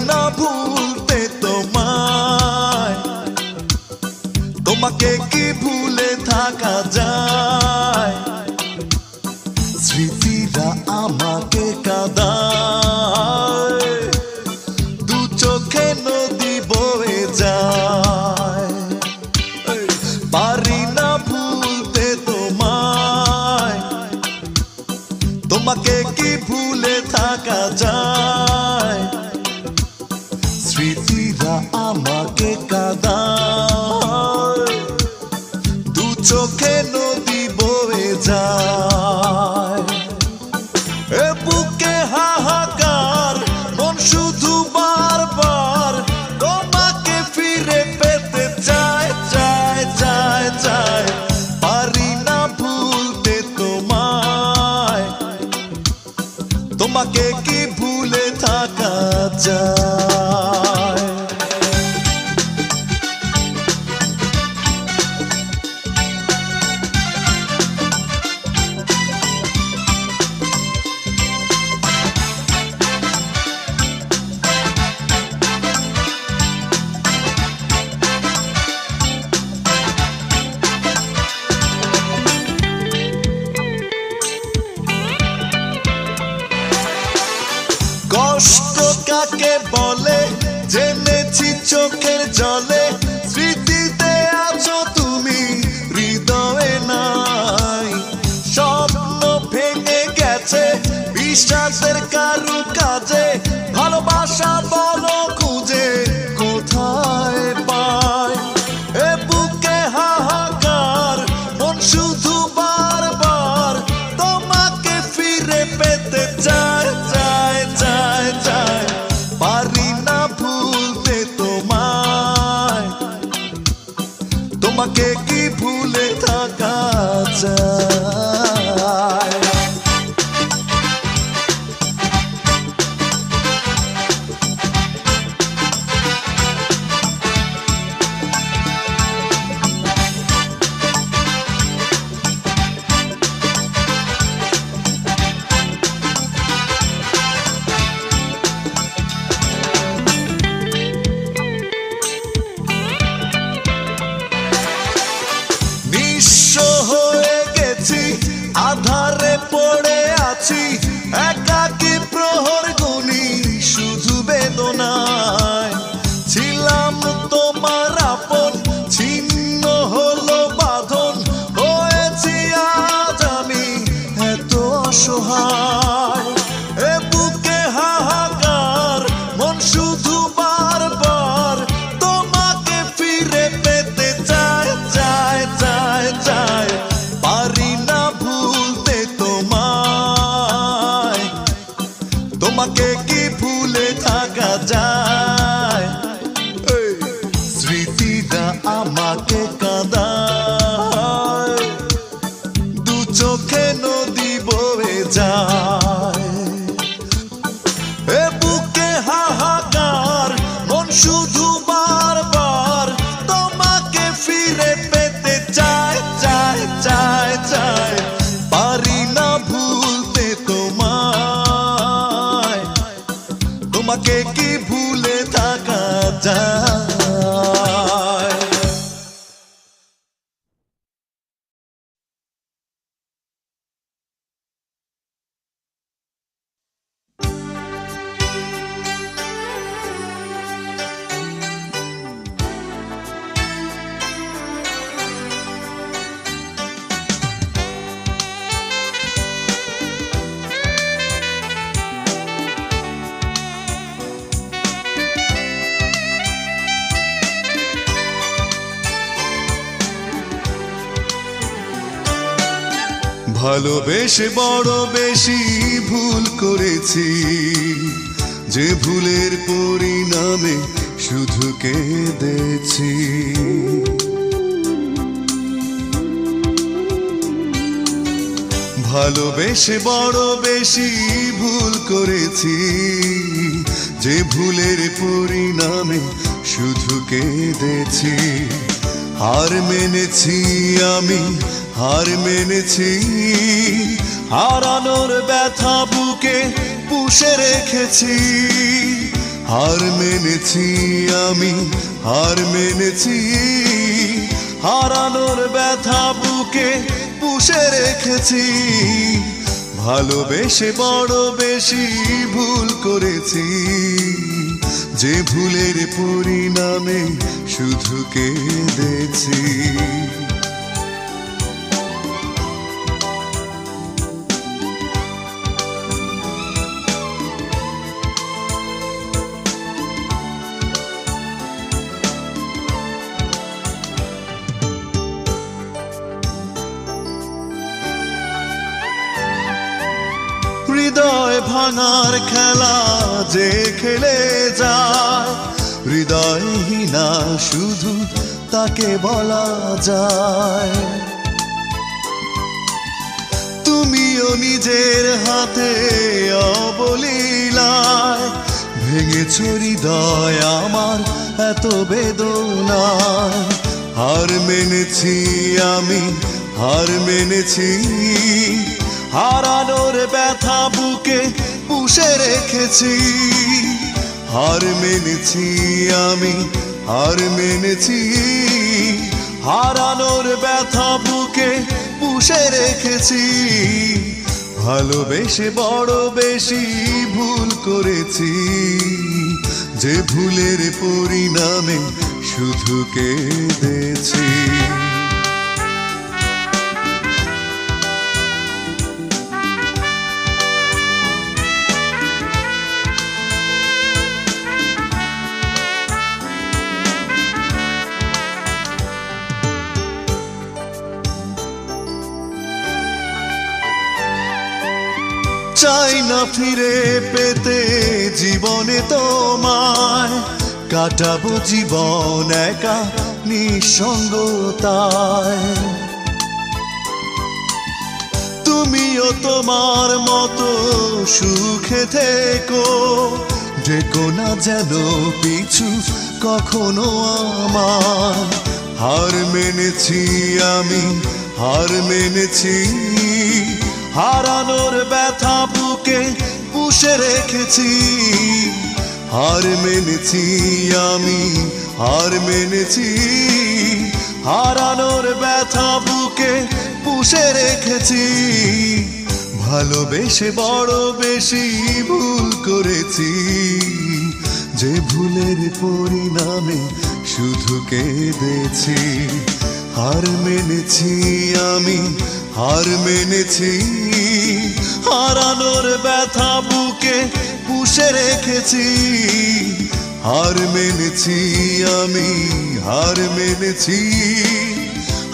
না ভুলতে তোমায়, তোমাকে কি ভুলে থাকা যায়? স্মৃতিরা আমাকে কাঁদায়, দু চোখে নদী বয়ে যায়। পারি না ভুলতে তোমায়, তোমাকে কি ভুলে থাকা যায়? স্মৃতিরা আমাকে কাঁদায়, দু চোখে নদী বয়ে যায়। এ বুকে হাহাকার, মন শুধু বারবার তোমাকে ফিরে পেতে চায়, চায়, চায়, চায়। পারি না ভুলতে তোমায়, তোমাকে কি ভুলে থাকা যায়? কষ্ট কাকে বলে জেনেছি চোখের জলে, স্মৃতিতে আছো তুমি হৃদয়ে নাই। স্বপ্ন ভেঙে গেছে বিশ্বাসের কারু কাজে, ভালোবাসা বলো খুঁজে কোথায় পায়? এ বুকে হাহাকার, মন শুধু বারবার তোমাকে ফিরে পেতে চায়, চায়, চায়, চায়। পারি না ভুলতে তোমায়, তোমাকে কি ভুলে থাকা যায়? আধারে পড়ে আছি, একাকী প্রহর গুনি শুধু বেদনায়। ছিলাম তোমার আপন, ছিন্ন হলো বাঁধন, হয়েছি আজ আমি এত অসহায়। এ বুকে হাহাকার, মন শুধু বারবার তোমাকে ফিরে পেতে চায়, চায়, চায়, চায়। পারি না ভুলতে তোমায়, তোমাকে কি ভুলে থাকা যায়? স্মৃতিটা আমাকে কাঁদায়, দু চোখে নদী বয়ে যায়। এ বুকে হাহাকার, মন শুধু বারবার তোমাকে ফিরে পেতে চায়, চায়, চায়, চায়। পারি না ভুলতে তোমায়, তোমাকে কি ভুলে থাকা যায়? ভালোবেসে বড় বেশি ভুল করেছি, যে ভুলের পরিণামে শুধু কেঁদেছি। ভালোবেসে বড় বেশি ভুল করেছি, যে ভুলের পরিণামে শুধু কেঁদেছি। হার মেনেছি আমি, হার মেনেছি, হারানোর ব্যথা বুকে পুষে রেখেছি। হার মেনেছি আমি, হার মেনেছি। হারানোর ব্যথা বুকে পুষে রেখেছি, ভালোবেসে বড় বেশি ভুল করেছি। যে ভুলের পরিণামে শুধু কেঁদেছি। হৃদয় ভাঙার খেলা যে খেলে যায়, হৃদয়হীনা শুধু তাকে বলা যায়। তুমিও নিজের হাতে অবলীলায় ভেঙেছ হৃদয় আমার এত বেদনায়। হার মেনেছি আমি, হার মেনেছি। হারানোর ব্যথা বুকে পুষে রেখেছি, হার মেনেছি আমি, হার মেনেছি। হারানোর ব্যথা বুকে পুষে রেখেছি, ভালোবেসে বড় বেশি ভুল করেছি। যে ভুলের পরিণামে শুধু কেঁদেছি। চাই না ফিরে পেতে জীবনে তোমায়, কাটাবো জীবন একা নিঃসঙ্গতায়। তুমিও তোমার মতো সুখে থেকো, ডেকো না যেন পিছু কখনো আমার। হার মেনেছি আমি, হার মেনেছি। হারানোর ব্যথা বুকে পুষে রেখেছি, হার মেনেছি আমি, হার মেনেছি। হারানোর ব্যথা বুকে পুষে রেখেছি, ভালোবেসে বড় বেশি ভুল করেছি। যে ভুলের পরিণামে শুধু কেঁদেছি। হার মেনেছি আমি, হার মেনেছি। হারানোর ব্যথা বুকে পুষে রেখেছি, হার মেনেছি আমি, হার মেনেছি।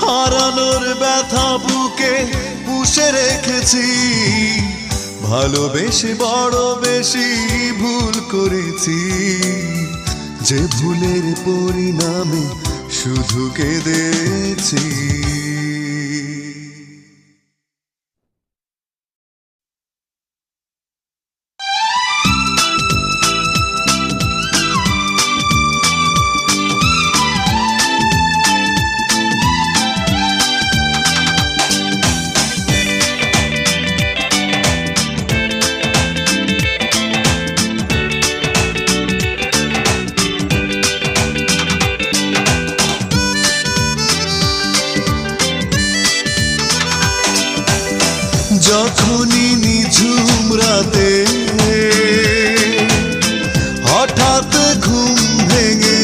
হারানোর ব্যথা বুকে পুষে রেখেছি, ভালোবেসে বড় বেশি ভুল করেছি। যে ভুলের পরিণামে শুধু কেঁদেছি। যখনই নিঝুম রাতে হঠাৎ ঘুম ভেঙে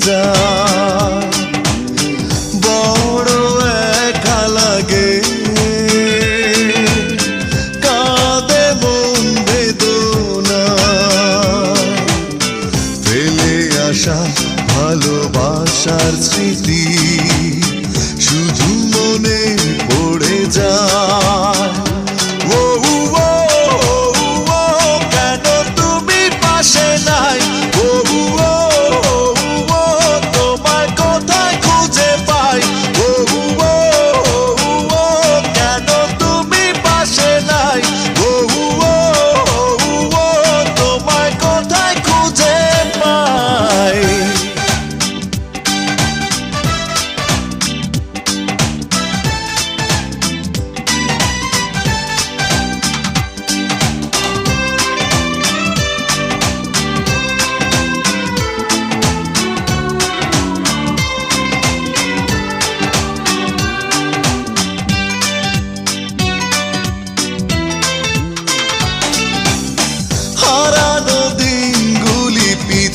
যায়, বড় একা লাগে, কাঁদে মন বেদনা। ফেলে আসা ভালোবাসার স্মৃতি শুধু মনে পড়ে যায়। কেন তুমি পাশে নাই? তোমায় কোথায় খুঁজে পাই? কেন তুমি পাশে নাই? তোমায় কোথায় খুঁজে পাই?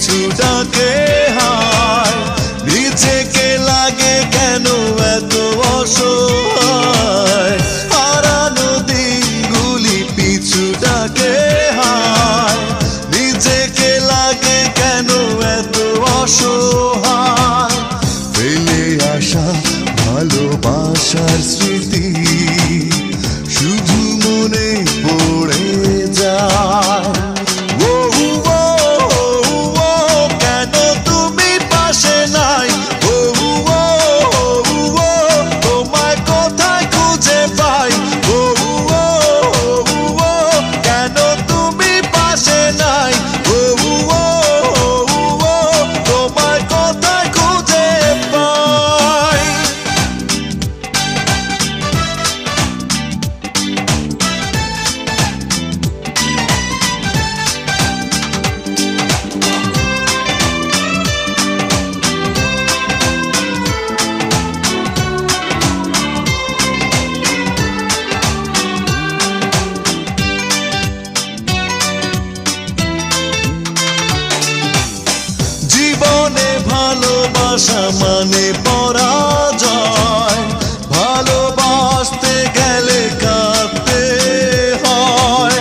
পিছু ডাকে হায় নিজেকে লাগে কেন এত অসহায় হারানো দিনগুলি পিছু ডাকে হায় নিজেকে লাগে কেন এত অসহায় ফেলে আসা ভালোবাসার স্মৃতি শুধু মনে পড়ে যায় ও ও ও কেন তুমি পাশে নাই ও ও ও তোমায় কোথায় খুঁজে পাই ও ও ও কেন তুমি পাশে নাই ও ও ও তোমায় কোথায় খুঁজে পাই জীবনে ভালোবাসা মানে পরাজয় ভালোবাসতে গেলে কাঁদতে হয়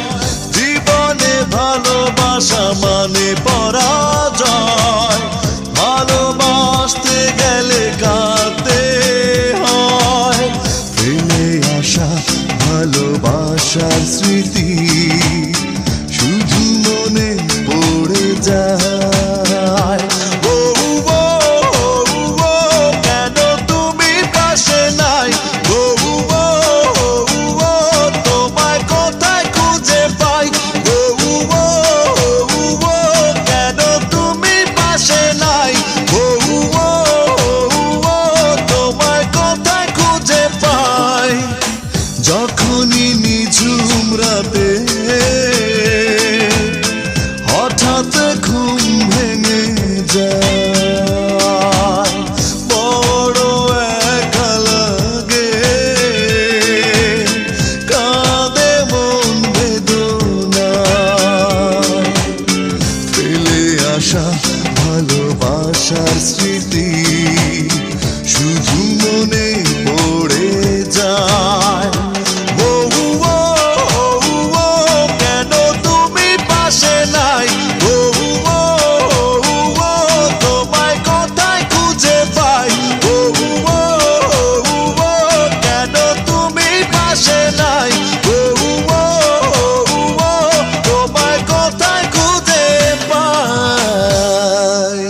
জীবনে ভালোবাসা মানে পরাজয় ভালোবাসতে গেলে কাঁদতে হয় ফেলে আসা ভালোবাসার স্মৃতি শুধু মনে পড়ে যায় ও ও ও কেন তুমি পাশে নাই ও ও ও তোমায় কোথায় খুঁজে পাই ও ও ও কেন তুমি পাশে নাই ও ও ও তোমায় কোথায় খুঁজে পাই যখনই নিঝুম রাতে হঠাৎ ঘুম ভেঙে যায় বড় একা লাগে কাঁদে মন বেদনায় ফেলে আসা ভালোবাসার স্মৃতি শুধু মনে পড়ে যায় ও ও ও কেন তুমি পাশে নাই ও ও ও তোমায় কোথায় খুঁজে পাই ও ও ও কেন তুমি পাশে নাই ও ও ও তোমায় কোথায় খুঁজে পাই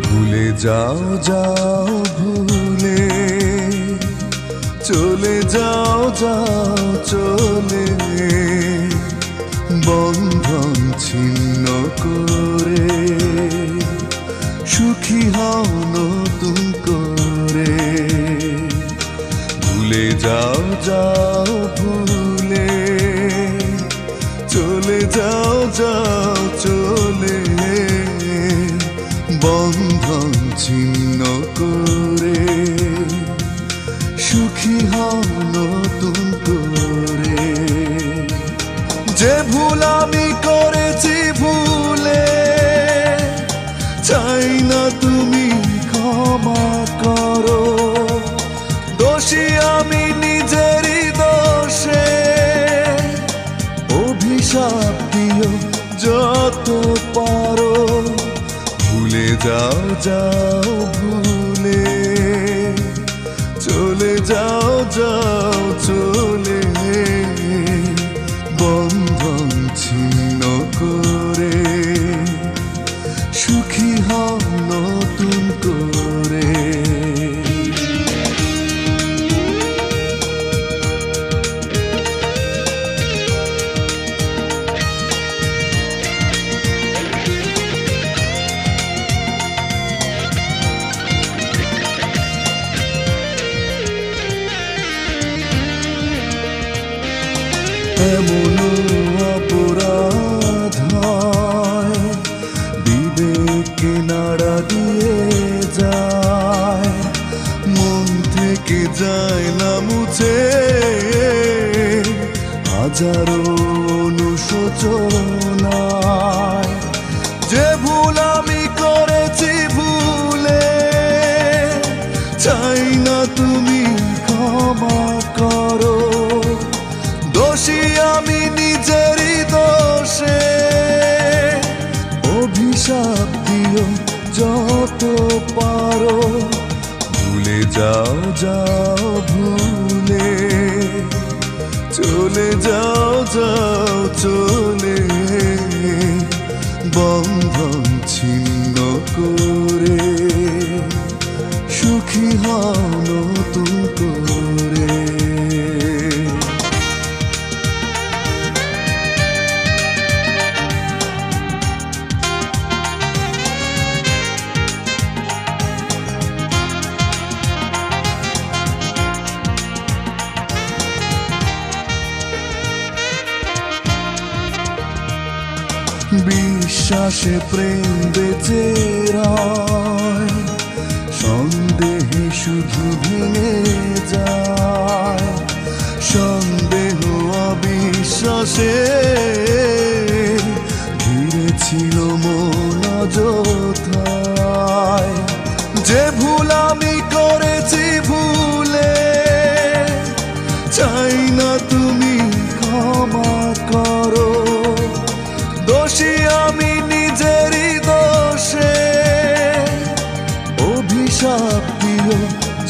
ভুলে যাও যাও ভুলে চলে যাও যাও চলে বন্ধন ছিন্ন করে সুখী হও নতুন করে ভুলে যাও যাও ভুলে চলে যাও যাও চলে বন্ধন ছিন্ন করে সুখী হও নতুন করে যে ভুল আমি করেছি ভুলে চাই না তুমি ক্ষমা করো দোষী আমি নিজেরই দোষে অভিশাপ দিও যত পারো ভুলে যাও যাও ভুলে চলে যাও যাও চলে বন্ধন ছিন্ন করে সুখী হও নতুন করে এমন অপরাধ হয় বিবেকে নাড়া দিয়ে যায়, মন থেকে যায় না মুছে হাজারো অনুশোচনায়। যে ভুল আমি করেছি ভুলে চাই না তুমি ক্ষমা করো, দোষী আমি নিজেরই দোষে। অভিশাপ দিও যত পারো, ভুলে যাও যাও ভুলে, চলে যাও যাও চলে, বন্ধন ছিন্ন করে সুখী হও নতুন করে। বিশ্বাসে প্রেম বেঁচে রয়, সন্দেহে শুধু ভেঙে যায়। সন্দেহ অবিশ্বাসে ঘিরে ছিল মন অযথায়। যে ভুল আমি করেছি ভুলে চাই না তুমি ক্ষমা করো, দোষী আমি নিজেরই দোষে। অভিশাপ দিও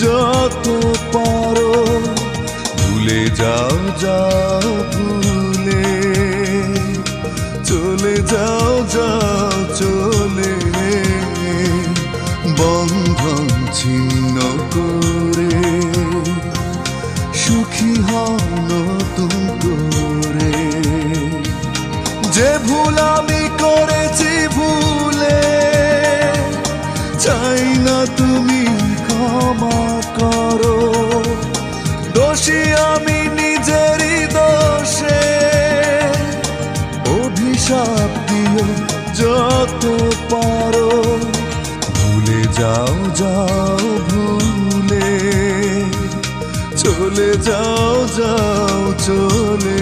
যত পারো, ভুলে যাও যাও ভুলে, চলে যাও যাও চলে, বন্ধন ছিন্ন করে সুখী হও নতুন করে। যে ভুল আমি করেছি ভুলে চাই না তুমি ক্ষমা করো, দোষী আমি নিজেরই দোষে। অভিশাপ দিও যত পারো, ভুলে যাও যাও ভুলে, চলে যাও যাও চলে,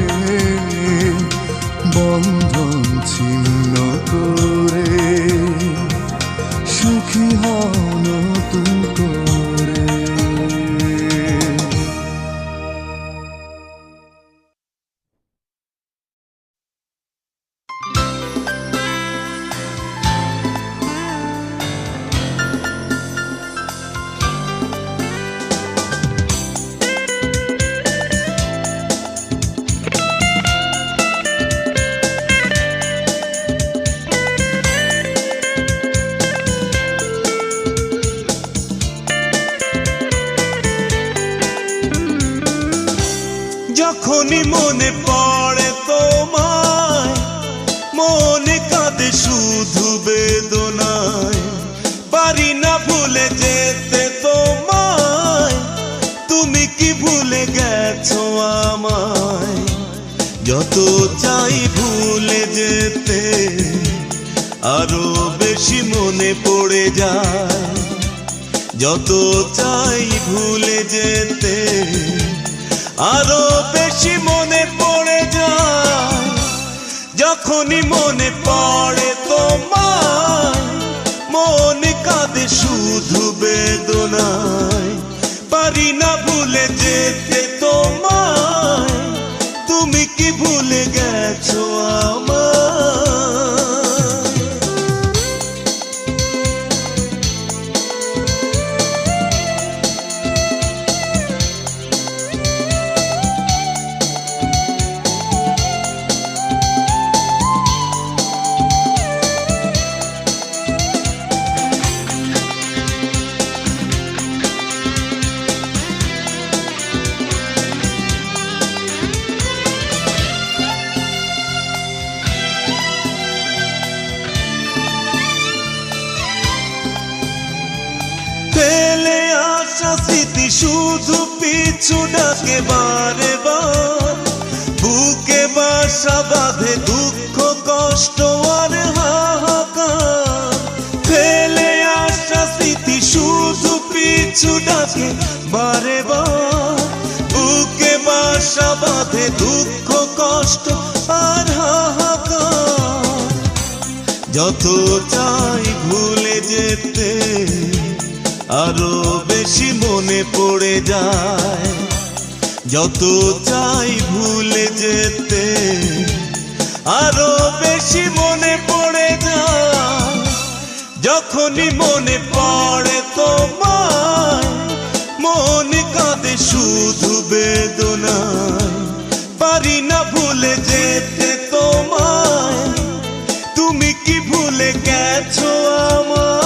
বন্ধন ছিন্ন করে সুখী হও নতুন করে। যখনই মনে পড়ে তোমায়, মনে কাঁদে শুধু বেদনায়। পারি না ভুলে যেতে তোমায়, তুমি কি ভুলে গেছো আমায়? যত চাই ভুলে যেতে, আরো বেশি মনে পড়ে যায়। যত চাই ভুলে যেতে, আরো বেশি মনে পড়ে যায়। যখনই মনে পড়ে তোমায়, মন কাঁদে শুধু বেদনায়। পারি না ভুলে যেতে তোমায়, তুমি কি ভুলে গেছো আমায়? ফেলে আসা স্মৃতি শুধু পিছু ডাকে বারে বার, বুকে বাসা বাঁধে দুঃখ কষ্ট আর হাহাকার, ফেলে আসা স্মৃতি শুধু পিছু ডাকে বারে বার। বুকে বাসা বাঁধে দুঃখ কষ্ট আর হাহাকার, যত চাই ভুলে যেতে আরো বেশি মনে পড়ে যায়। যত চাই ভুলে যেতে আরো বেশি মনে পড়ে যায়। যখনই মনে পড়ে তোমায় মন কাঁদে শুধু বেদনায়। পারি না ভুলে যেতে তোমায়, তুমি কি ভুলে গেছো আমায়?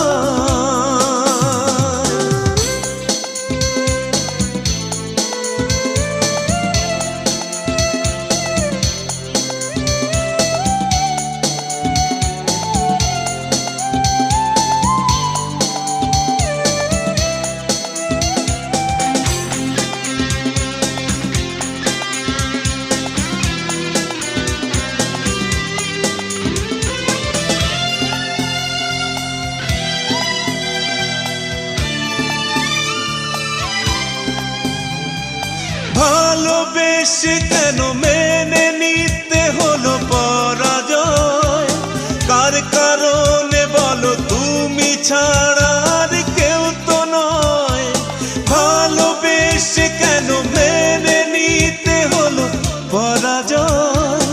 ভালোবেসে কেন মেনে নিতে হলো পরাজয়? কার কারণে বলো তুমি ছাড়া আর কেউ তো নয়। ভালোবেসে কেন মেনে নিতে হলো পরাজয়?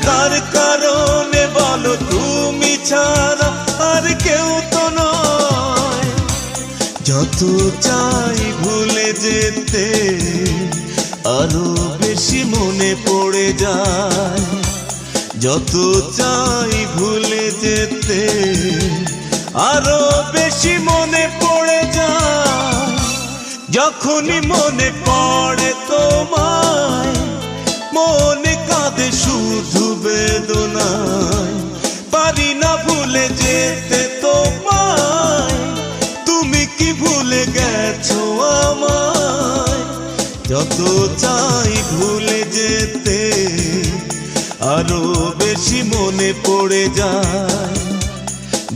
কার কারণে বলো তুমি ছাড়া আর কেউ তো নয়। যত চাই ভুলে যেতে আরো বেশি মনে পড়ে যায়। যত চাই ভুলে যেতে আরো বেশি মনে পড়ে যায়। যখনই মনে পড়ে তোমায় মনে কাঁদে শুধু বেদনায়। পারি না ভুলে যেতে তোমায়, তুমি কি ভুলে গেছো আমায়? যত চাই ভুলে যেতে আরো বেশি মনে পড়ে যায়।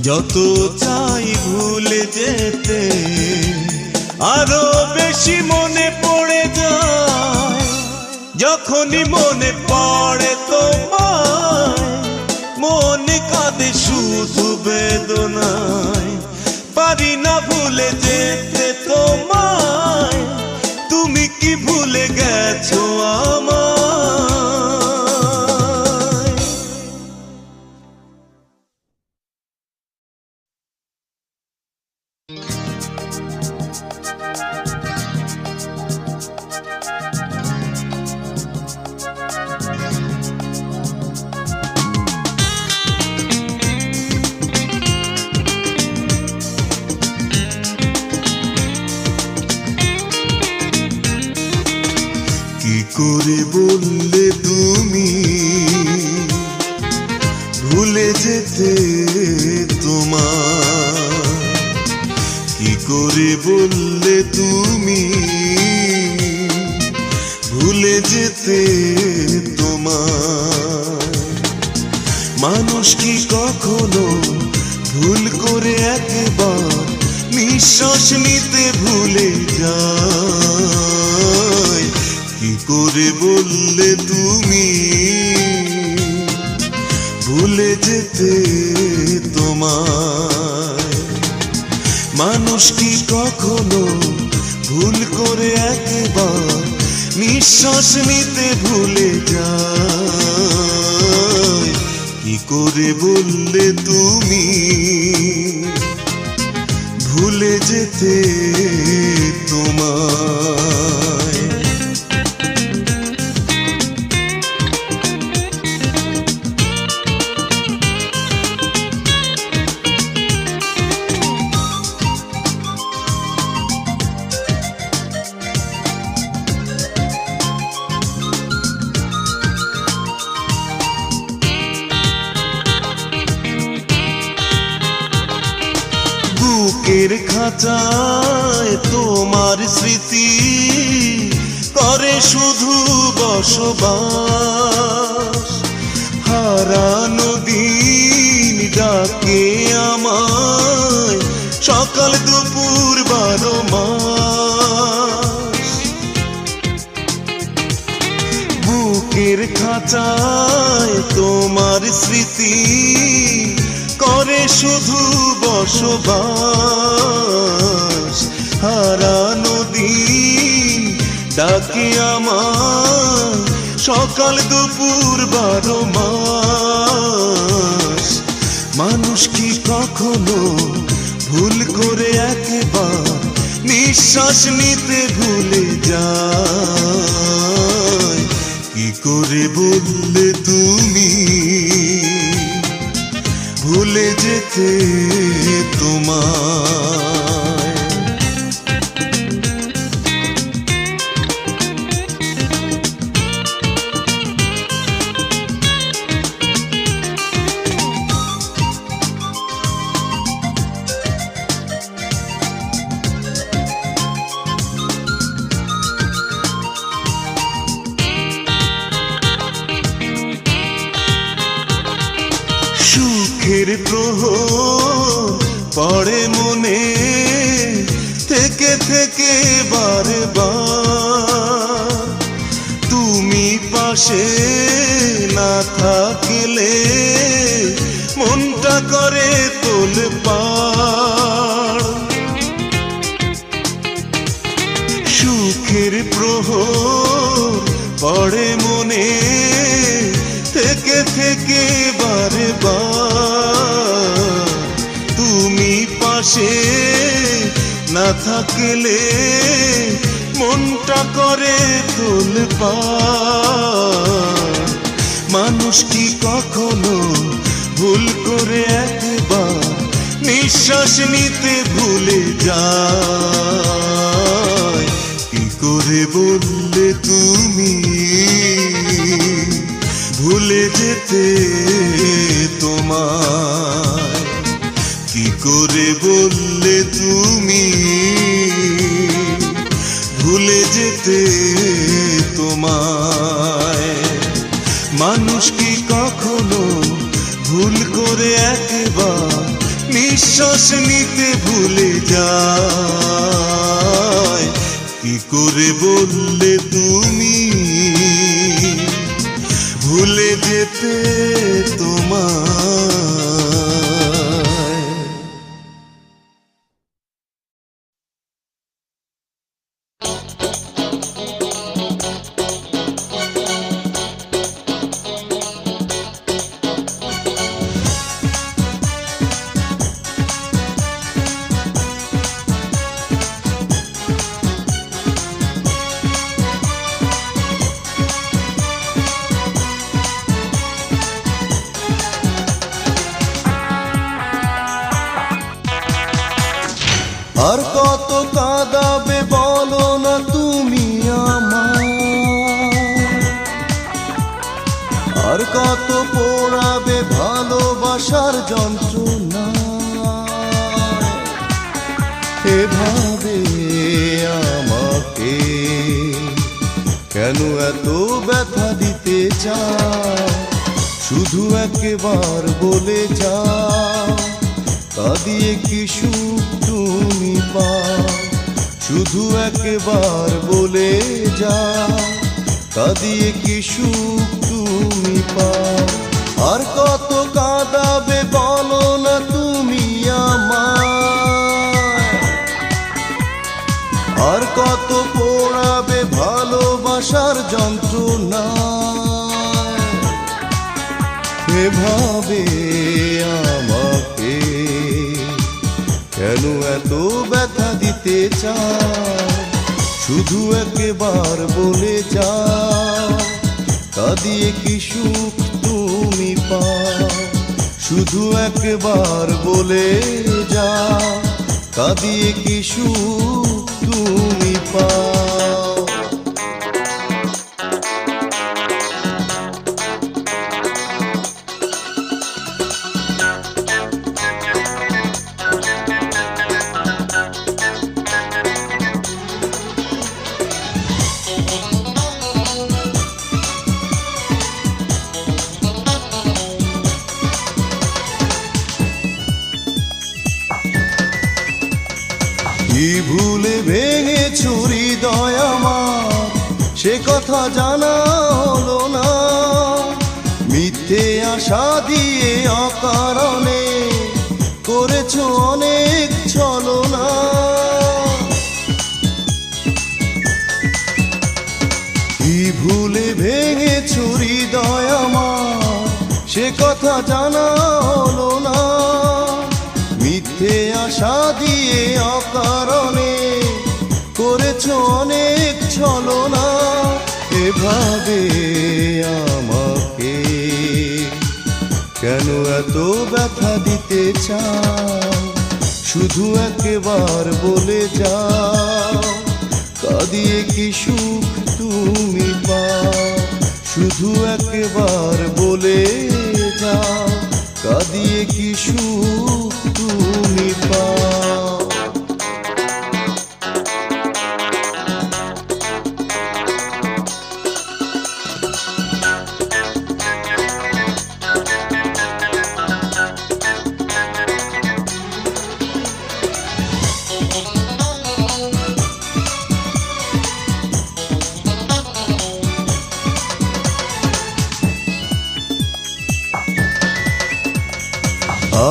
যত চাই ভুলে যেতে আরো বেশি মনে পড়ে যায়। যখনই মনে পড়ে তোমায় মনে কাঁদে শুধু বেদনায়। পারি না ভুলে যেতে তোমায়, তুমি কি ভুলে গেছো আমায়? কি করে বললে তুমি ভুলে যেতে তোমার? কি করে বললে তুমি ভুলে যেতে তোমার? মানুষ কি কখনো ভুল করে একবার নিঃশ্বাস নিতে ভুলে যায়? কি করে বললে তুমি ভুলে যেতে তোমায়? মানুষ কি কখনো ভুল করে একবার নিঃশ্বাস নিতে ভুলে যায়? কি করে বললে তুমি ভুলে যেতে তোমায়? বুকের খাঁচায় তোমার স্মৃতি করে শুধু বসবাস। হারানো দিন ডাকে আমায়, সকাল দুপুর 12 মাস। বুকের খাঁচায় তোমার স্মৃতি করে শুধু বসবাস। হারানো দিন ডাকে আমায়, সকাল দুপুর 12 মাস। মানুষ কি কখনো ভুল করে একবার নিঃশ্বাস নিতে ভুলে যায়? কি করে বললে তুমি ভুলে যেতে তোমায়? সুখের প্রহর পড়ে মনে থেকে থেকে বারে বার। তুমি পাশে না থাকলে মনটা করে তোলপাড়। সুখের প্রহর পড়ে মনে থেকে থেকে বারে বার। তুমি পাশে না থাকলে মনটা করে তোলপাড়। মানুষ কি কখনো ভুল করে একবার নিঃশ্বাস নিতে ভুলে যায়? কি করে বললে তুমি ভুলে যেতে তোমায়? কি করে বললে তুমি ভুলে যেতে তোমায়? মানুষ কি কখনো ভুল করে একবার নিঃশ্বাস নিতে ভুলে যায়? কি করে বললে তুমি ভুলে যেতে তোমায়? আর কত কাঁদাবে বলো না তুমি আমায়? আর কত পোড়াবে ভালোবাসার যন্ত্রণা? এভাবে আমাকে কেন এত ব্যথা দিতে চাও? শুধু একবার বলে যাও, কাঁদিয়ে কি সুখ তুমি পাও? শুধু একবার বলে যাও, কাঁদিয়ে কি সুখ তুমি পাও? আর কত কাঁদাবে বলো না তুমি আমায়? আর কত পোড়াবে ভালোবাসার যন্ত্রণা? এভাবে আমাকে কেন এত ব্যথা দিতে চাও? শুধু একবার বলে যাও, কাঁদিয়ে কি সুখ তুমি পাও? শুধু একবার বলে যাও, কাঁদিয়ে কি সুখ তুমি পাও? কি ভুলে ভেঙেছো হৃদয় আমার, সে কথা জানা হলো না। মিথ্যে আশা দিয়ে অকারণে করেছো অনেক ছলনা। কি ভুলে ভেঙেছো হৃদয় আমার, সে কথা জানা হলো না। মিথ্যে আশা দিয়ে অকারণে করেছো অনেক ছলনা। এভাবে আমাকে কেন এত ব্যথা দিতে চাও? শুধু একবার বলে যাও, কাঁদিয়ে কি সুখ তুমি পাও? শুধু একবার বলে যাও, কাঁদিয়ে কি সুখ তুমি পাও?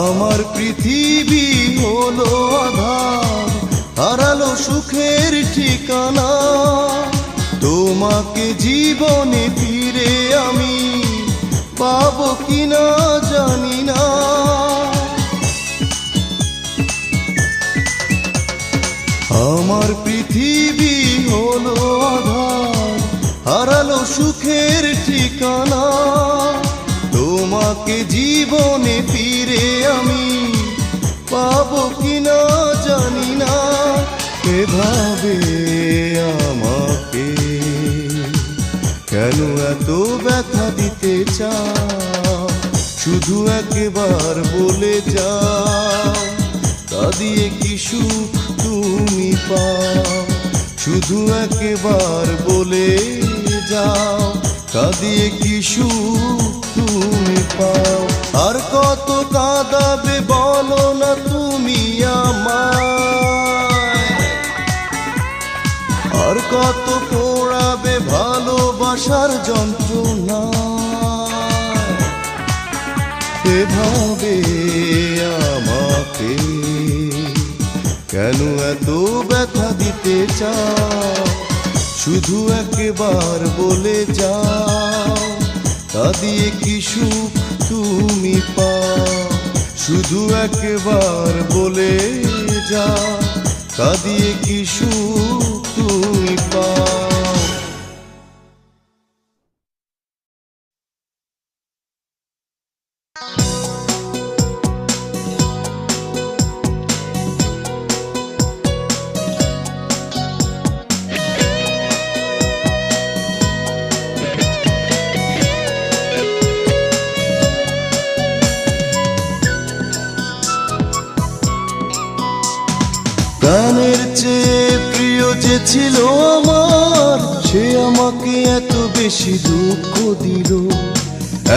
আমার পৃথিবী হলো আধার, হারালো সুখের ঠিকানা। তোমাকে জীবনে ফিরে আমি পাবো কিনা জানি না। আমার পৃথিবী হলো আধার, হারালো সুখের ঠিকানা। তোমাকে জীবনে ফিরে আমি পাবো কিনা জানি না। এভাবে আমাকে কেন এত ব্যথা দিতে চাও? শুধু একবার বলে যাও, কাঁদিয়ে কি সুখ তুমি পাও? শুধু একবার বলে যাও, কাঁদিয়ে কি সুখ তুমি পাও? আর কত কাঁদাবে বলো না তুমি আমায়? আর কত পোড়াবে ভালোবাসার যন্ত্রণা? এভাবে আমাকে কেন এত ব্যথা দিতে চাও? শুধু একবার বলে যাও, কাঁদিয়ে কি সুখ তুমি পাও? শুধু একবার বলে যাও, কাঁদিয়ে কি সুখ তুমি পাও? প্রাণের চেয়ে প্রিয় যে ছিল আমার, সে আমাকে এত বেশি দুঃখ দিল।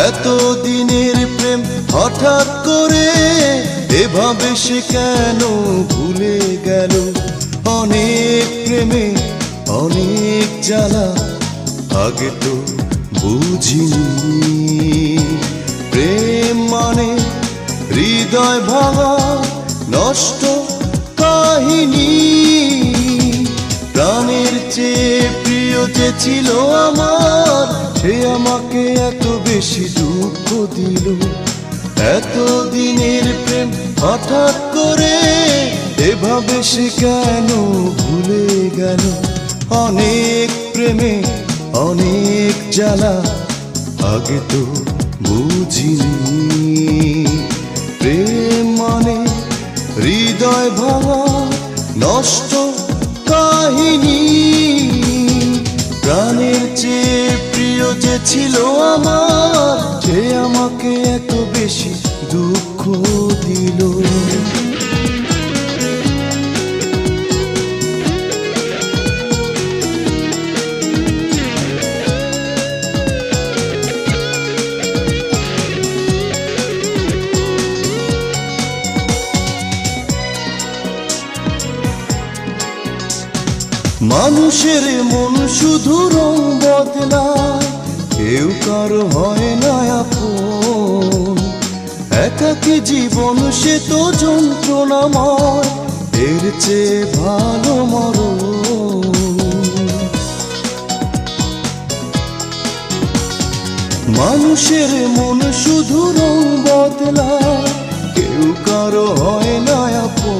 এত দিনের প্রেম হঠাৎ করে এভাবে সে কেন ভুলে গেল? অনেক প্রেমে অনেক জ্বালা, আগে তো বুঝিনি। প্রেম মানে হৃদয় ভাঙা নষ্ট কাহিনী। প্রাণের চেয়ে প্রিয় যে ছিল আমার, সে আমাকে এত বেশি দুঃখ দিল। এত দিনের প্রেম হঠাৎ করে এভাবে সে কেন ভুলে গেল? অনেক প্রেমে অনেক জ্বালা, আগে তো বুঝিনি। প্রেম মানে হৃদয় ভাঙা নষ্ট কাহিনী। প্রাণের চেয়ে প্রিয় যে ছিল আমার, সে আমাকে এত বেশি দুঃখ দিল। মানুষের মন শুধু রং বদলায়, কেউ কারো হয় না আপন। একাকী জীবন সে তো যন্ত্রণাময়, এর চেয়ে ভালো মরণ। মানুষের মন শুধু রং বদলায়, কেউ কারো হয় না আপন।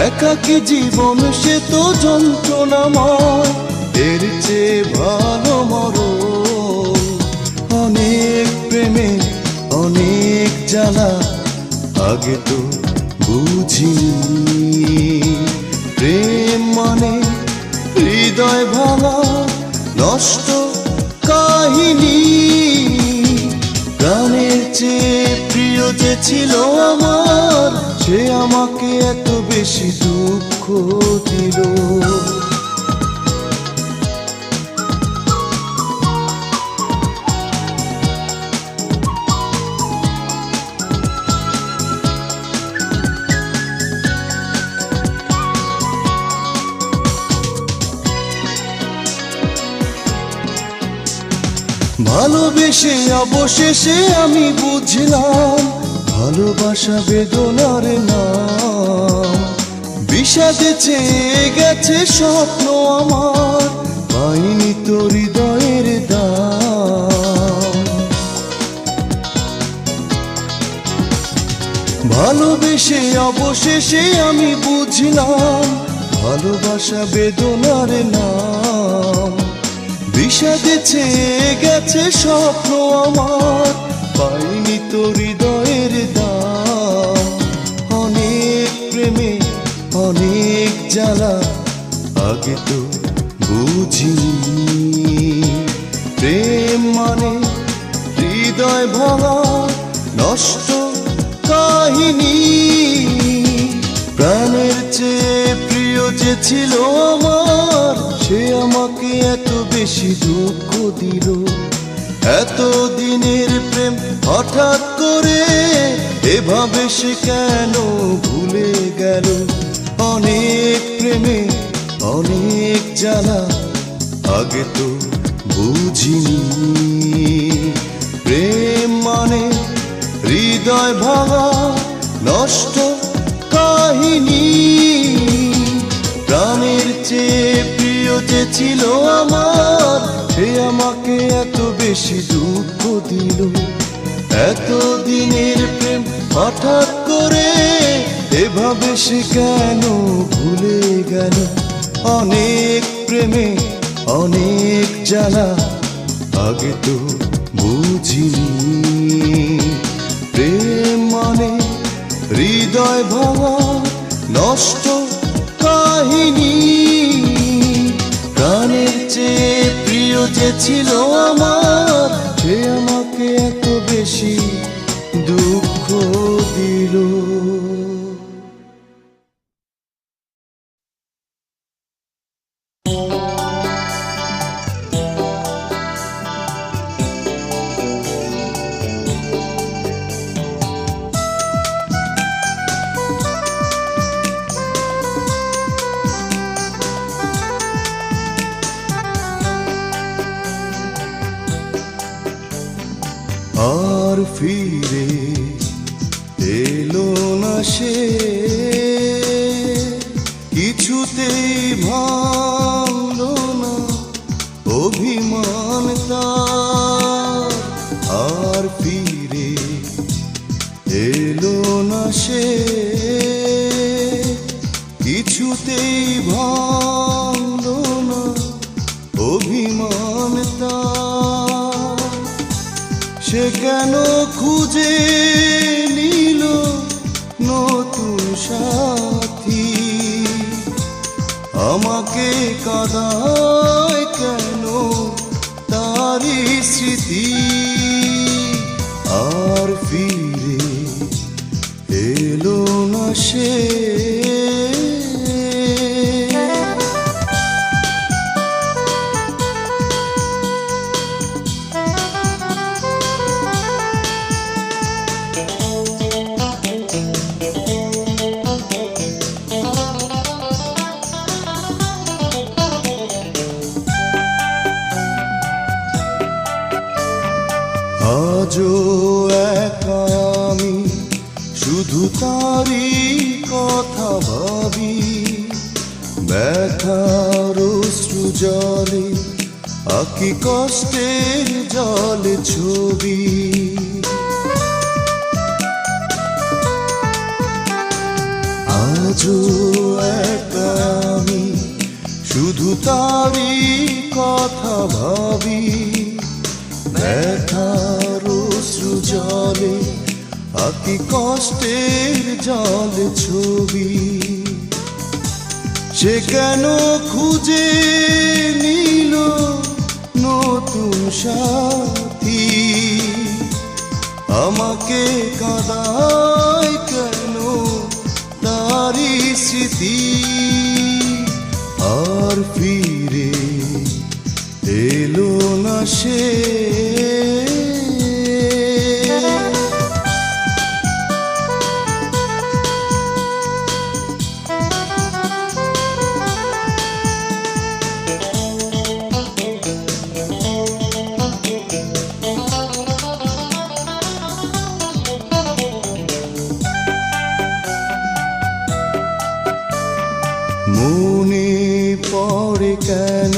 একাকী জীবন সে তো যন্ত্রণাময়, এর চেয়ে ভালো মরণ। অনেক প্রেমে অনেক জ্বালা, আগে তো বুঝিনি। প্রেম মানে হৃদয় ভাঙা নষ্ট কাহিনী। প্রাণের চেয়ে প্রিয় যে ছিল আমার, সে আমাকে এত বেশি দুঃখ দিল। ভালোবেসে অবশেষে আমি বুঝলাম, ভালোবাসা বেদনার নাম। বিষাদে চেয়ে গেছে স্বপ্ন আমার, পাইনি তো হৃদয়ের দাম। ভালোবেসে অবশেষে আমি বুঝলাম, ভালোবাসা বেদনার নাম। বিষাদে চেয়ে গেছে স্বপ্ন আমার, পাইনি তো হৃদয়ের দাম। অনেক প্রেমে অনেক জ্বালা, আগে তো বুঝিনি। প্রেম মানে হৃদয় ভাঙা নষ্ট কাহিনী। প্রাণের চেয়ে প্রিয় যে ছিল আমার, সে আমাকে এত বেশি দুঃখ দিল। এত দিনের প্রেম হঠাৎ করে এভাবে সে কেন ভুলে গেল। অনেক প্রেমে অনেক জ্বালা, আগে তো বুঝিনি। প্রেম মানে হৃদয় ভাঙা নষ্ট কাহিনী। প্রাণের চেয়ে প্রিয় যে ছিল আমার, সে আমাকে এত বেশি দুঃখ দিল। এত দিনের প্রেম হঠাৎ করে এভাবে সে কেন ভুলে গেল। অনেক প্রেমে অনেক জ্বালা, আগে তো বুঝিনি। প্রেম মানে হৃদয় ভাঙা নষ্ট কাহিনী। প্রাণের চেয়ে প্রিয় যে ছিল আমার, সে আমাকে এত বেশি দুঃখ দিল। আর ফিরে এলো না সে, কিছুতেই ভাঙলো না অভিমান তার। আর ফিরে এলো না সে, কিছুতেই ভাঙলো না অভিমান তার। সে কেন খুঁজে নিল নতুন সাথী, আমাকে কাঁদায় কেন তারি স্মৃতি। আর ফিরে এলো না সে। আজও একা আমি শুধু তারই কথা ভাবি, ব্যথার অশ্রু জলে আঁকি কষ্টের জলে ছবি। আজও একা আমি শুধু তারই কথা ভাবি, ব্যথার অশ্রু জলে আঁকি কষ্টের জলে ছবি। সে কেন খুঁজে নিল নতুন সাথী, আমাকে কাঁদায় কেন তারি স্মৃতি। আর ফিরে এলো না সে, মনে পড়ে কেন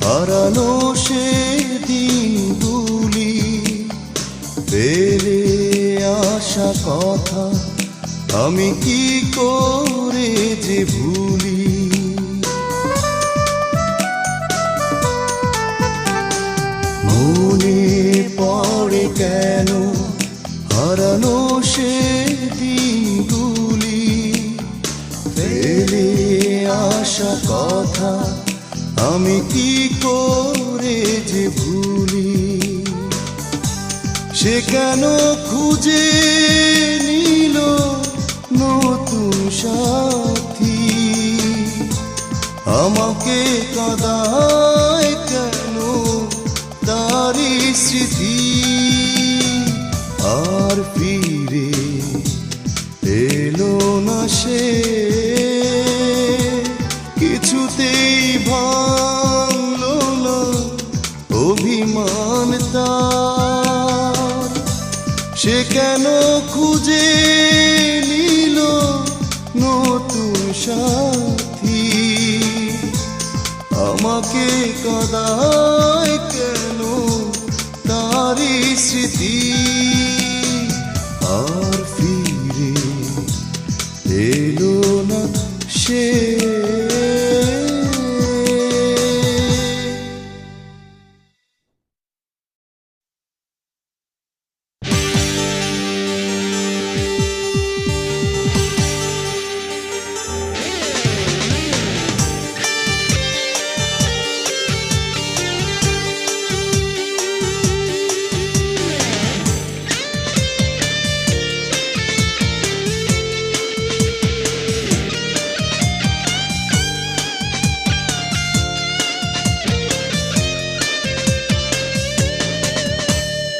হারানো সে দিনগুলি, ফেলে আসা কথা আমি কি করে যে ভুলি। মনে পড়ে কেন হারানো সে দিনগুলি, ফেলে আসা কথা আমি কি করে যে ভুলি। সে কেন খুঁজে নিল নতুন সাথী, আমাকে কাঁদায় কেন তারি স্মৃতি। আর ফিরে এলো না সে, কিছুতেই ভাঙলো না অভিমান তার। সে কেন খুঁজে নিল নতুন সাথী, আমাকে কাঁদায় কেন তারি স্মৃতি। আর ফিরে এলো না সে।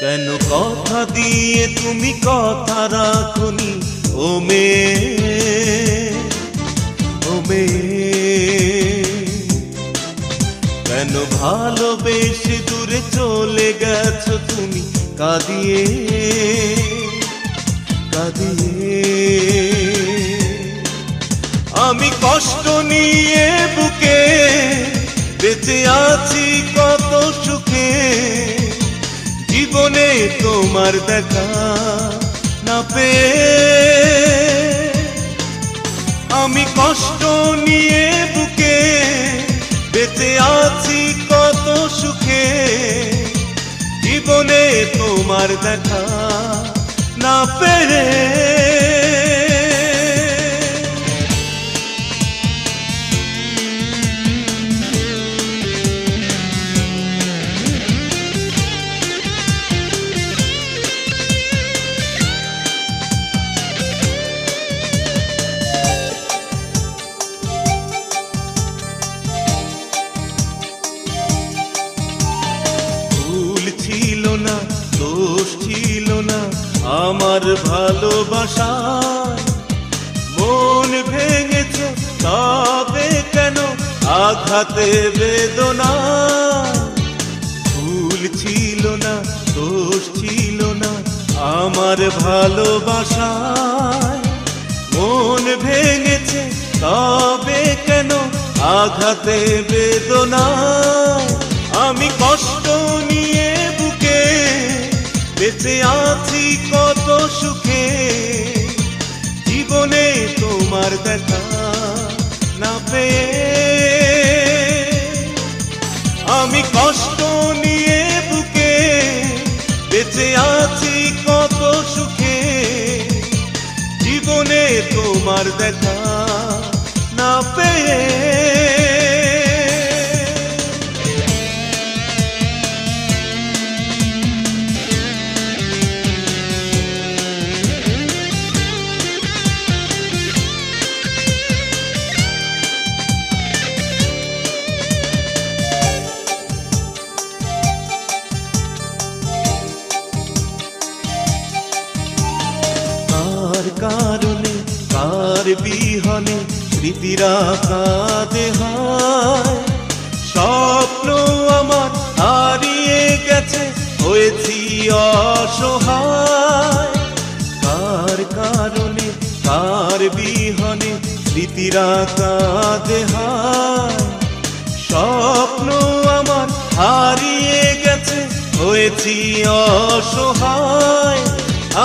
কেন কথা দিয়ে তুমি কথা রাখনি ও মেয়ে, ও মেয়ে। কেন ভালোবেসে দূরে চলে গেছো তুমি কাঁদিয়ে, কাঁদিয়ে। আমি কষ্ট নিয়ে বুকে বেঁচে আছি কত সুখে, জীবনে তোমার দেখা না পেয়ে। আমি কষ্ট নিয়ে বুকে বেঁচে আছি কত সুখে, জীবনে তোমার দেখা না পেয়ে। দোষ ছিল না আমার ভালোবাসায়, মন ভেঙেছ তবে কেন আঘাতে বেদনা। ভুল ছিল না দোষ ছিল আমার ভালোবাসায় মন ভেঙেছে, তবে কেন আঘাতে বেদনায় আমি কষ্ট নিয়ে বুকে বেঁচে আছি কত সুখে। জীবনে তোমার দেখা না পেয়ে আমি কষ্ট নিয়ে বুকে বেঁচে আছি কত সুখে। জীবনে তোমার দেখা না পেয়ে কারণে কার বিহনে স্মৃতিরা কাঁদে হায়। স্বপ্ন আমার হারিয়ে গেছে, হয়েছি অসহায়। কার কারণে কার বিহনে স্মৃতিরা কাঁদে হায়। স্বপ্ন আমার হারিয়ে গেছে, হয়েছি অসহায়।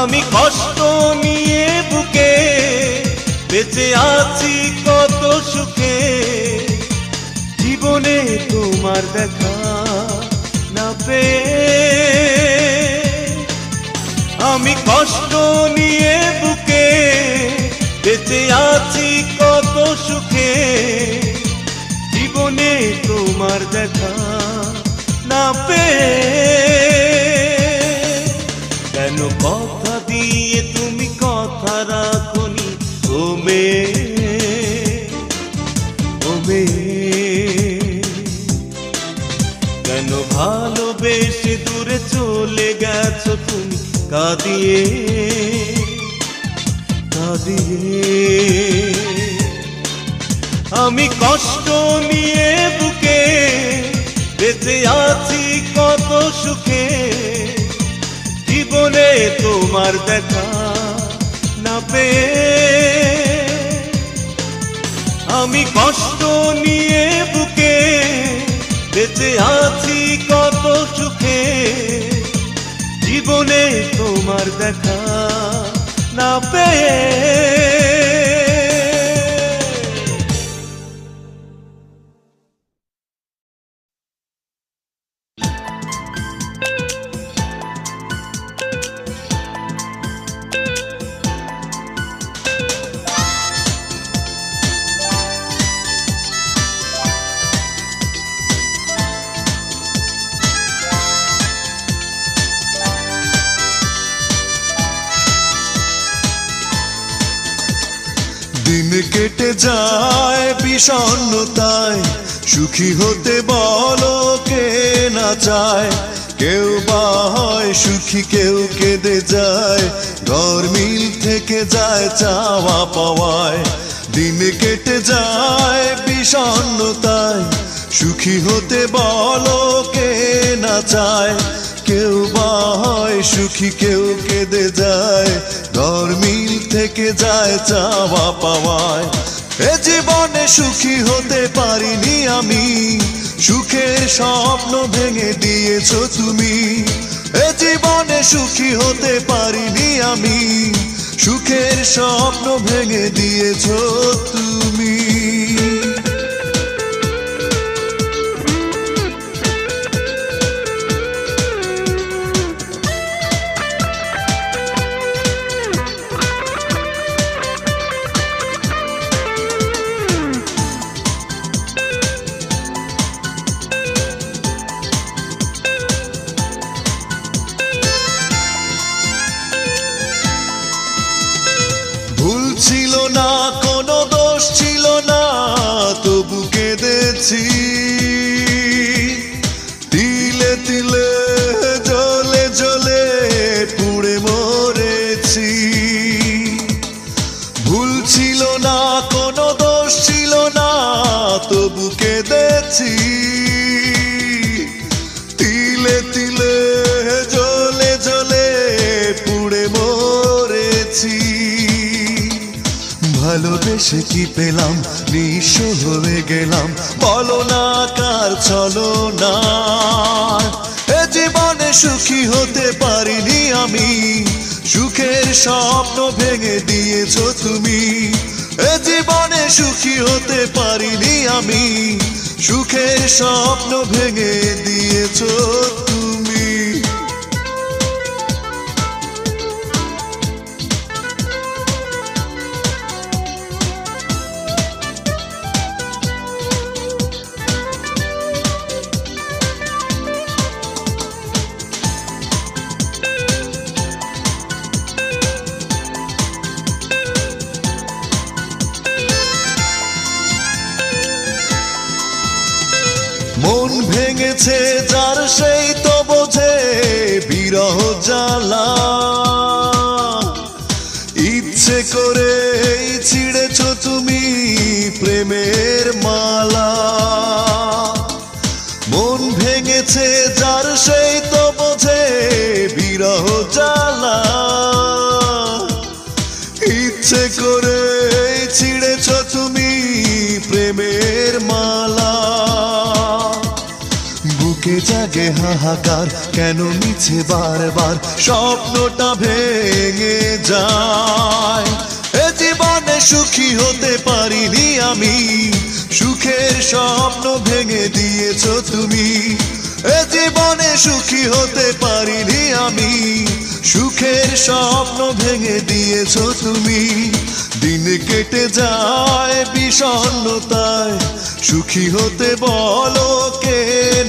আমি কষ্ট নিয়ে বুকে বেঁচে আছি কত সুখে। জীবনে তোমার দেখা না পেয়ে আমি কষ্ট নিয়ে বুকে বেঁচে আছি কত সুখে। জীবনে তোমার দেখা না পেয়ে কেন কথা দিয়ে তুমি কথা রাখনি ও মেয়ে, কেন ভালোবেসে দূরে চলে গেছো তুমি কাঁদিয়ে কাঁদিয়ে। আমি কষ্ট নিয়ে বুকে বেঁচে আছি কত সুখে। জীবনে তোমার দেখা না পেয়ে আমি কষ্ট নিয়ে বুকে বেঁচে আছি কত সুখে। জীবনে তোমার দেখা না পেয়ে দিন কেটে যায় বিষণ্ণতায়, সুখী হতে বলো কে না চায়। কেউ বা হয় সুখী, কেউ কেঁদে যায়, গরমিল থেকে যায় চাওয়া পাওয়ায়। দিন কেটে যায় বিষণ্ণতায়, সুখী হতে বলো কে না চায়। কেউ বা হয় সুখী, কেউ কেঁদে যায়, গরমিল থেকে যায় চাওয়া পাওয়ায়। এ জীবনে সুখী হতে পারিনি আমি, সুখের স্বপ্ন ভেঙে দিয়েছো তুমি। এ জীবনে সুখী হতে পারিনি আমি, সুখের স্বপ্ন ভেঙে দিয়েছো তুমি। ভুল ছিল না, কোনো দোষ ছিল না, তবু কেঁদেছি। তিলে তিলে জ্বলে জ্বলে পুড়ে মরেছি। ভুল ছিল না, কোনো দোষ ছিল না, তবু কেঁদেছি। তিলে তিলে জ্বলে জ্বলে পুড়ে শেষে কি পেলাম, নিঃস্ব হয়ে গেলাম, বলো না কার চলো না। এ জীবনে সুখী হতে পারিনি আমি, সুখের স্বপ্ন ভেঙে দিয়েছো তুমি। এ জীবনে সুখী হতে পারিনি আমি, সুখের স্বপ্ন ভেঙে দিয়েছো তুমি। মন ভেঙেছে যার সেই তো বোঝে বিরহ জ্বালা, ইচ্ছে করে ছিঁড়েছ তুমি প্রেমের মালা। মন ভেঙেছে যার সেই তো বোঝে বিরহ জ্বালা, ইচ্ছে করে ছিঁড়েছ তুমি প্রেমের মালা। বুকে জাগে হাহাকার, কেন মিছে বারবার স্বপ্নটা ভেঙে যায়। এ জীবনে সুখী হতে পারিনি আমি, সুখের স্বপ্ন ভেঙে দিয়েছো তুমি। এ জীবনে সুখী হতে পারিনি আমি, সুখের স্বপ্ন ভেঙে দিয়েছো তুমি। দিন কেটে যায় বিষণ্ণতায়, সুখী হতে বলো কে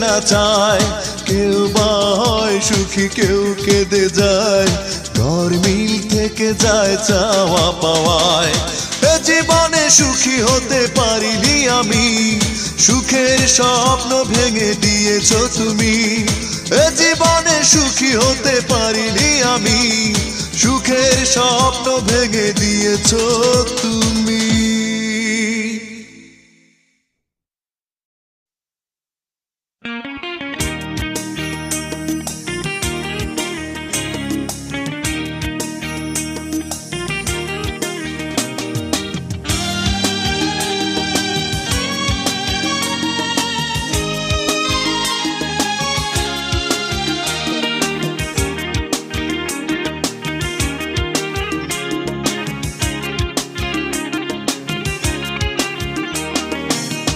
না চায়। কেউ বা হয় সুখী, কেউ কেঁদে যায়, ঘর মিল থেকে যায় চাওয়া পাওয়ায়। এ জীবনে সুখী হতে পারিনি আমি, সুখের স্বপ্ন ভেঙে দিয়েছো তুমি। এ জীবনে সুখী হতে পারিনি আমি, সুখের স্বপ্ন ভেঙে দিয়েছো তুমি।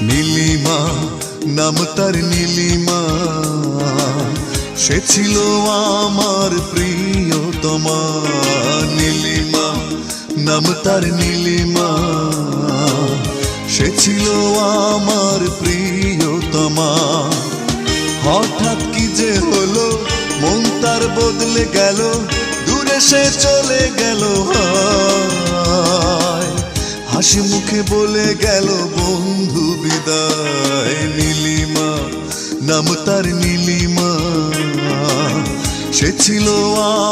নীলিমা নাম তার নীলিমা, সে ছিল আমার প্রিয়তমা। নীলিমা নাম তার নীলিমা, সে ছিল আমার প্রিয়তমা। হঠাৎ কি যে হলো, মন তার বদলে গেল, দূরে সে চলে গেল। হাসি মুখে বলে গেল বন্ধু বিদায়। নীলিমা নাম তার নীলিমা, সে ছিল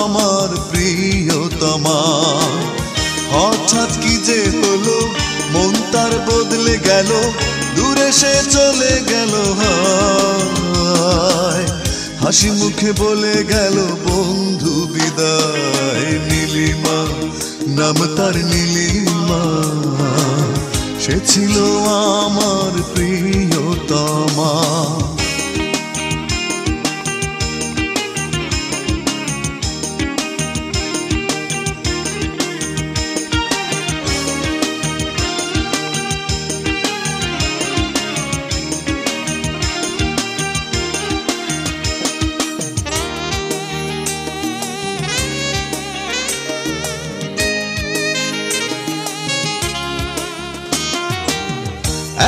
আমার প্রিয়তমা। হঠাৎ কি যে হলো, মন তার বদলে গেল, দূরে সে চলে গেল। হাসি মুখে বলে গেল বন্ধু বিদায়। নীলিমা নাম তার নীলিমা, সে ছিল আমার প্রিয়তমা।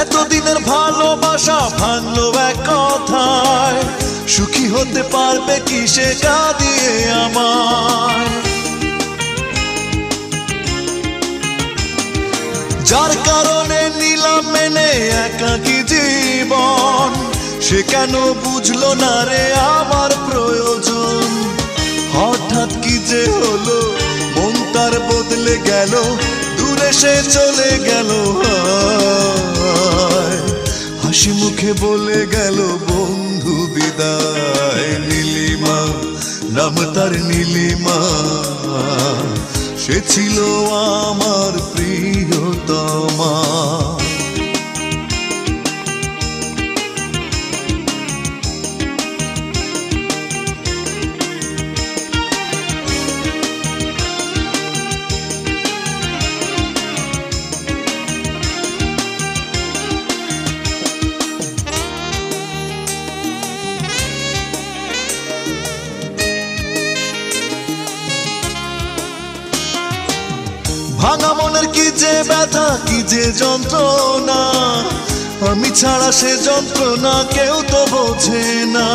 এতদিনের ভালোবাসা ভাঙলো এক কথায়, সুখী হতে পারবে কি সে কাঁদিয়ে আমায়। যার কারণে নিলাম মেনে একাকী জীবন, সে কেন বুঝলো না রে আমার প্রয়োজন। হঠাৎ কি যে হলো, মন তার বদলে গেল, দূরে সে চলে গেল। হাসি মুখে বলে গেল বন্ধু বিদায়। নীলিমা নাম তার নীলিমা, সে ছিল আমার প্রিয়তমা। ভাঙা মনের কি যে ব্যথা, কি যে যন্ত্রণা, আমি ছাড়া সে যন্ত্রণা কেউ তো বোঝে না।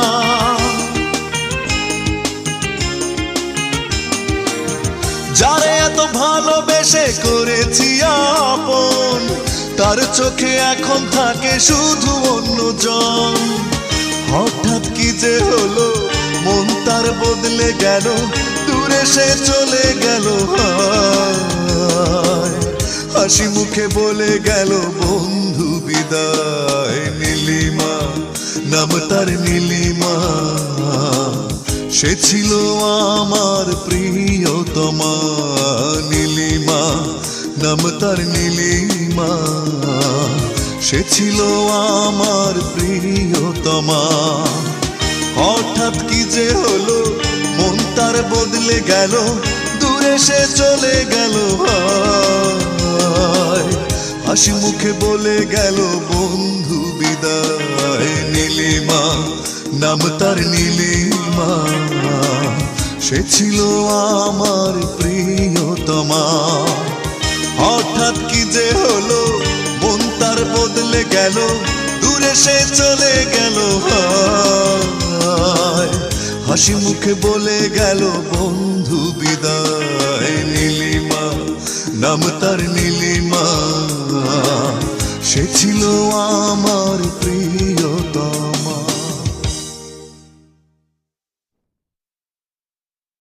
যারে এত ভালোবেসে করেছি আপন, তার চোখে এখন থাকে শুধু অন্যজন। হঠাৎ কি যে হলো, মন তার বদলে গেল, দূরে সে চলে গেল। হাসি মুখে বলে গেল বন্ধু বিদায়। নীলিমা, নাম তার নীলিমা, সে ছিল আমার প্রিয়তমা। নীলিমা, নাম তার নীলিমা, সে ছিল আমার প্রিয়তমা। হঠাৎ কি যে হলো, মন তার বদলে গেল, দূরে সে চলে গেল। হাসি মুখে বলে গেল বন্ধু বিদায়। নীলিমা, নাম তার নীলিমা, সে ছিল আমার প্রিয়তমা। হঠাৎ কি যে হলো, মন তার বদলে গেল, দূরে সে চলে গেল। হাসি মুখে বলে গেল বন্ধু বিদায়। নীলিমা, নাম তার নীলিমা, সে ছিল আমার প্রিয়।